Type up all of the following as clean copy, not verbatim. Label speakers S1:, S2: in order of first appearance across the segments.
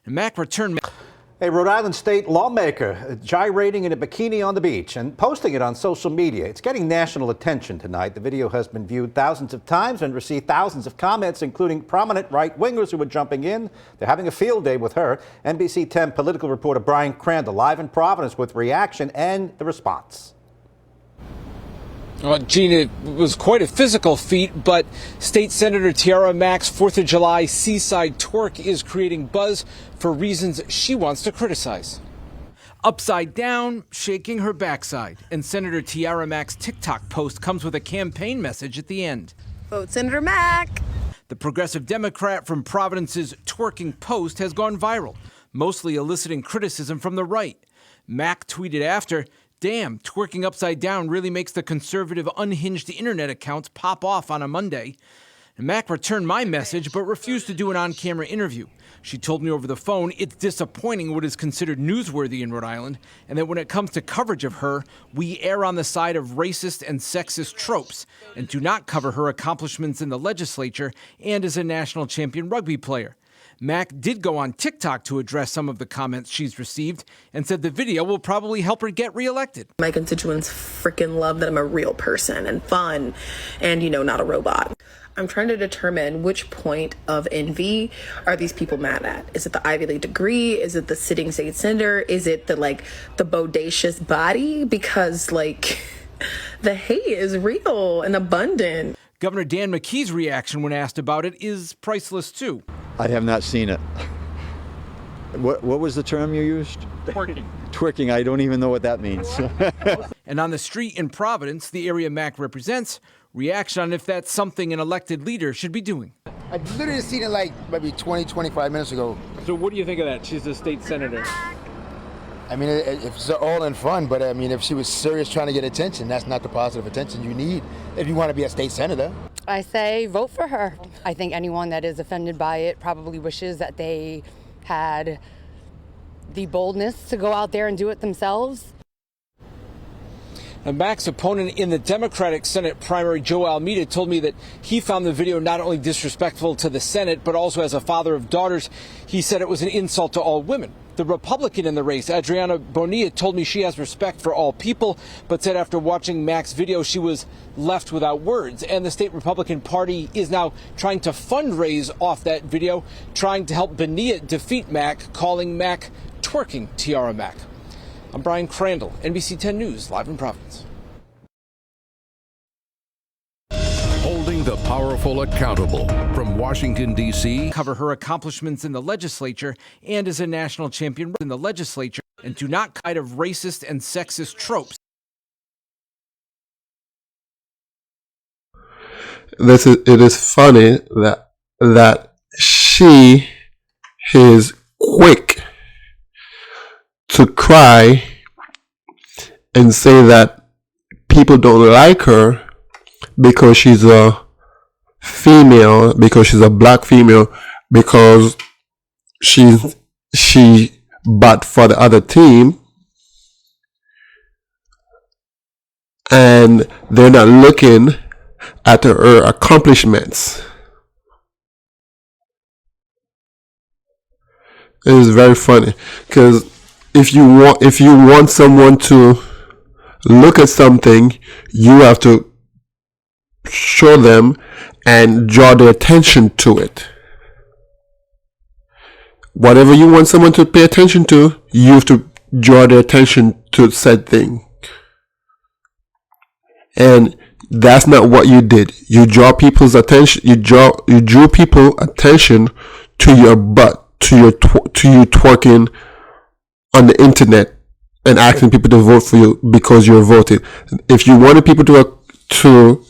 S1: And Mack returned.
S2: A Rhode Island state lawmaker gyrating in a bikini on the beach and posting it on social media. It's getting national attention tonight. The video has been viewed thousands of times and received thousands of comments, including prominent right-wingers who are jumping in. They're having a field day with her. NBC 10 political reporter Brian Crandall live in Providence with reaction and the response.
S1: Well, Gene, it was quite a physical feat, but State Senator Tiara Mack's 4th of July seaside twerk is creating buzz for reasons she wants to criticize. Upside down, shaking her backside. And Senator Tiara Mack's TikTok post comes with a campaign message at the end.
S3: Vote Senator Mack.
S1: The progressive Democrat from Providence's twerking post has gone viral, mostly eliciting criticism from the right. Mack tweeted after, "Damn, twerking upside down really makes the conservative unhinged internet accounts pop off on a Monday." And Mack returned my message but refused to do an on-camera interview. She told me over the phone it's disappointing what is considered newsworthy in Rhode Island, and that when it comes to coverage of her, we err on the side of racist and sexist tropes and do not cover her accomplishments in the legislature and as a national champion rugby player. Mack did go on TikTok to address some of the comments she's received and said the video will probably help her get reelected.
S3: My constituents freaking love that I'm a real person and fun and, not a robot. I'm trying to determine which point of envy are these people mad at. Is it the Ivy League degree? Is it the sitting state senator? Is it the bodacious body? Because the hate is real and abundant.
S1: Governor Dan McKee's reaction when asked about it is priceless too.
S4: I have not seen it. What was the term you used?
S1: Twerking.
S4: Twerking, I don't even know what that means.
S1: And on the street in Providence, the area Mack represents, reaction on if that's something an elected leader should be doing.
S5: I literally seen it maybe 20, 25 minutes ago.
S1: So what do you think of that? She's a state senator.
S5: I mean, it's all in fun, but I mean, if she was serious trying to get attention, that's not the positive attention you need if you want to be a state senator.
S6: I say vote for her. I think anyone that is offended by it probably wishes that they had the boldness to go out there and do it themselves.
S1: And Mack's opponent in the Democratic Senate primary, Joe Almeida, told me that he found the video not only disrespectful to the Senate, but also as a father of daughters, he said it was an insult to all women. The Republican in the race, Adriana Bonilla, told me she has respect for all people, but said after watching Mack's video, she was left without words. And the state Republican Party is now trying to fundraise off that video, trying to help Bonilla defeat Mack, calling Mack twerking Tiara Mack. I'm Brian Crandall, NBC 10 News, live in Providence.
S7: Holding the powerful accountable from Washington, D.C.
S1: Cover her accomplishments in the legislature and as a national champion in the legislature and do not kind of racist and sexist tropes.
S8: It is funny that she is quick to cry and say that people don't like her because she's a female, because she's a black female, because she bat for the other team, and they're not looking at her accomplishments. It is very funny because if you want someone to look at something, you have to show them and draw their attention to it. Whatever you want someone to pay attention to, you have to draw their attention to said thing. And that's not what you did. You draw people's attention. You drew people attention to your butt, to you twerking on the internet and asking people to vote for you because you're voting. If you wanted people to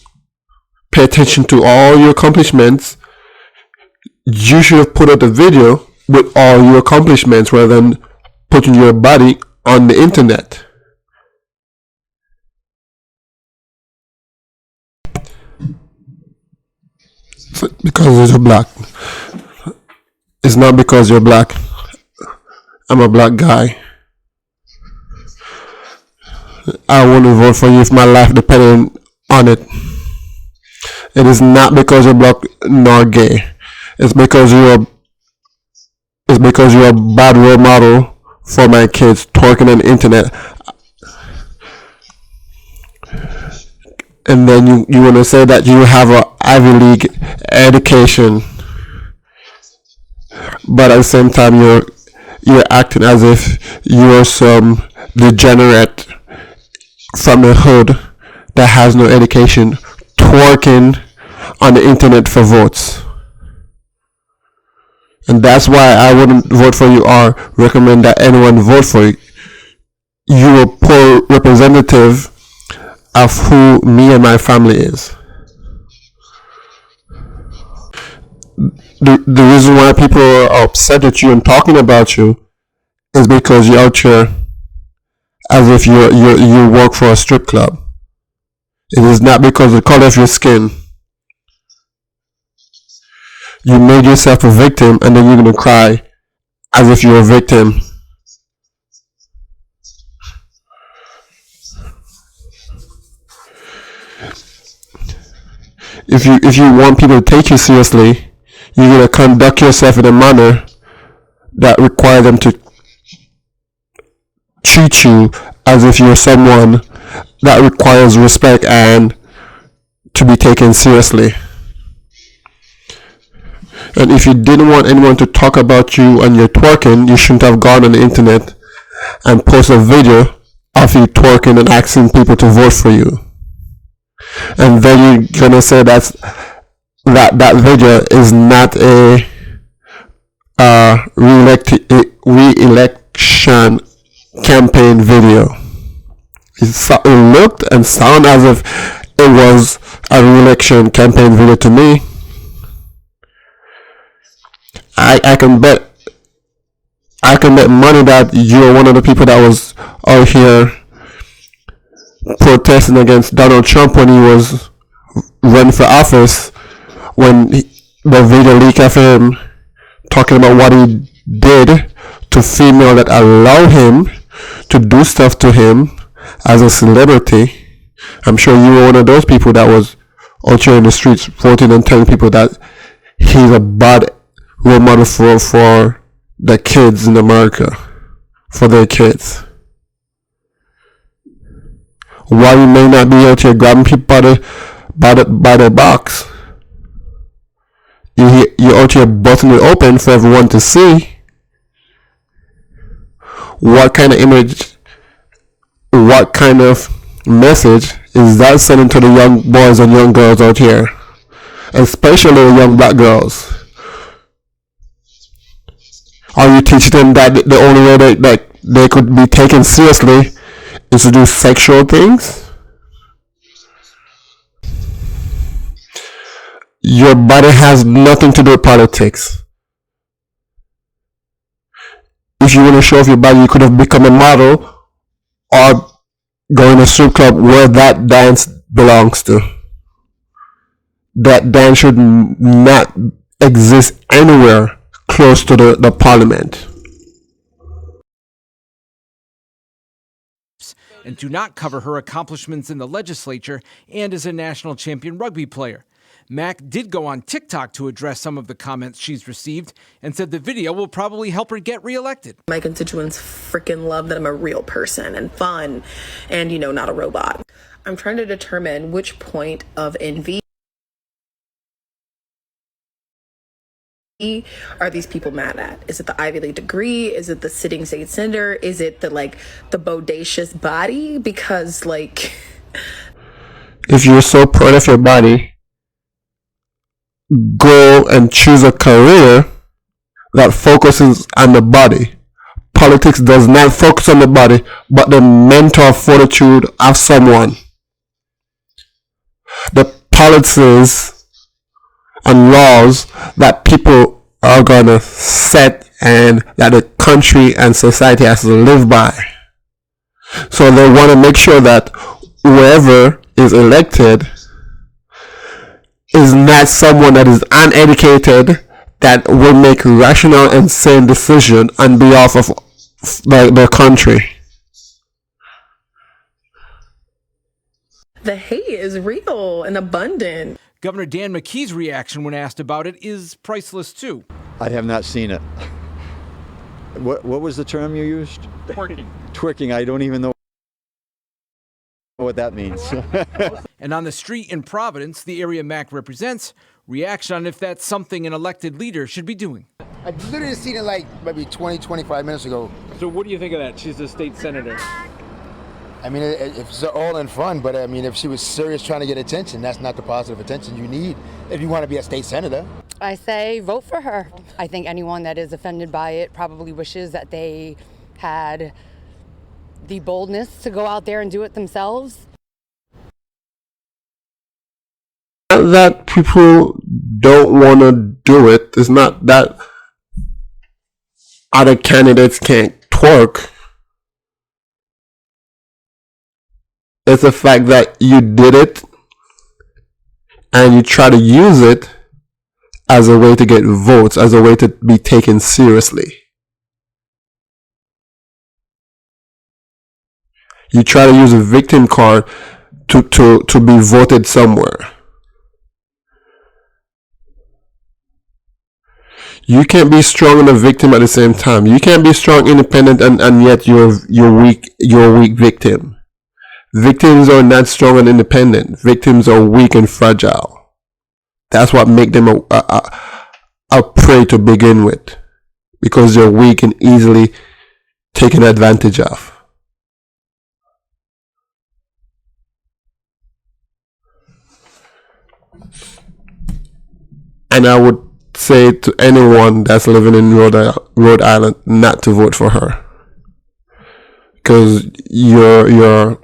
S8: pay attention to all your accomplishments, you should have put out a video with all your accomplishments rather than putting your body on the internet. Because you're black. It's not because you're black. I'm a black guy. I want to vote for you if my life depended on it. It is not because you're black nor gay. It's because is because you're a bad role model for my kids twerking on the internet. And then you want to say that you have an Ivy League education, but at the same time you're acting as if you're some degenerate from the hood that has no education twerking on the internet for votes. And that's why I wouldn't vote for you or recommend that anyone vote for you. You're a poor representative of who me and my family is. The reason why people are upset at you and talking about you is because you're out here as if you work for a strip club. It is not because of the color of your skin. You made yourself a victim and then you're going to cry as if you're a victim. If you want people to take you seriously, you're going to conduct yourself in a manner that requires them to treat you as if you're someone that requires respect and to be taken seriously. And if you didn't want anyone to talk about you and your twerking, you shouldn't have gone on the internet and post a video of you twerking and asking people to vote for you. And then you're gonna say that video is not a re-election campaign video. It looked and sounded as if it was a re-election campaign video to me. I can bet money that you're one of the people that was out here protesting against Donald Trump when he was running for office, when the video leak of him talking about what he did to female that allow him to do stuff to him as a celebrity. I'm sure you were one of those people that was out here in the streets voting and telling people that he's a bad role model for the kids in America, for their kids. While you may not be out here grabbing people by the box, you're out here busting it open for everyone to see. What kind of image, what kind of message is that sending to the young boys and young girls out here, especially the young black girls? Are you teaching them that the only way that they could be taken seriously is to do sexual things? Your body has nothing to do with politics. If you want to show off your body, you could have become a model or go in a strip club where that dance belongs to. That dance should not exist anywhere close to the parliament.
S1: And do not cover her accomplishments in the legislature and as a national champion rugby player. Mack did go on TikTok to address some of the comments she's received and said the video will probably help her get reelected.
S3: My constituents freaking love that I'm a real person and fun and, not a robot. I'm trying to determine which point of envy are these people mad at? Is it the Ivy League degree? Is it the sitting state senator? Is it the bodacious body? Because
S8: if you're so proud of your body, go and choose a career that focuses on the body. Politics does not focus on the body, but the mental fortitude of someone. The policies and laws that people are gonna set and that the country and society has to live by. So they want to make sure that whoever is elected is not someone that is uneducated, that will make rational and sane decisions on behalf of their country.
S3: the hate is real and abundant.
S1: Governor Dan McKee's reaction when asked about it is priceless too.
S4: I have not seen it. What was the term you used?
S1: Twerking.
S4: Twerking. I don't even know what that means.
S1: And on the street in Providence, the area Mack represents, reaction on if that's something an elected leader should be doing.
S5: I literally seen it like maybe 20, 25 minutes ago.
S1: So what do you think of that? She's a state senator.
S5: I mean, it's all in fun, but I mean, if she was serious trying to get attention, that's not the positive attention you need if you want to be a state senator.
S6: I say vote for her. I think anyone that is offended by it probably wishes that they had the boldness to go out there and do it themselves.
S8: Not that people don't want to do it. It's not that other candidates can't twerk. It's the fact that you did it and you try to use it as a way to get votes, as a way to be taken seriously. You try to use a victim card to be voted somewhere. You can't be strong and a victim at the same time. You can't be strong, independent, and yet you're weak. You're a weak victim. Victims are not strong and independent. Victims are weak and fragile. That's what makes them a prey to begin with, because they're weak and easily taken advantage of. And I would say to anyone that's living in Rhode Island not to vote for her, because your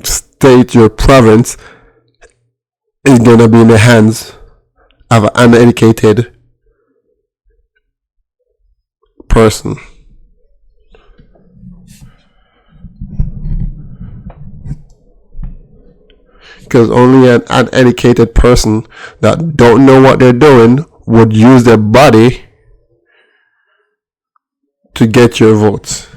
S8: state, your province is going to be in the hands of an uneducated person. Because only an uneducated person that don't know what they're doing would use their body to get your votes.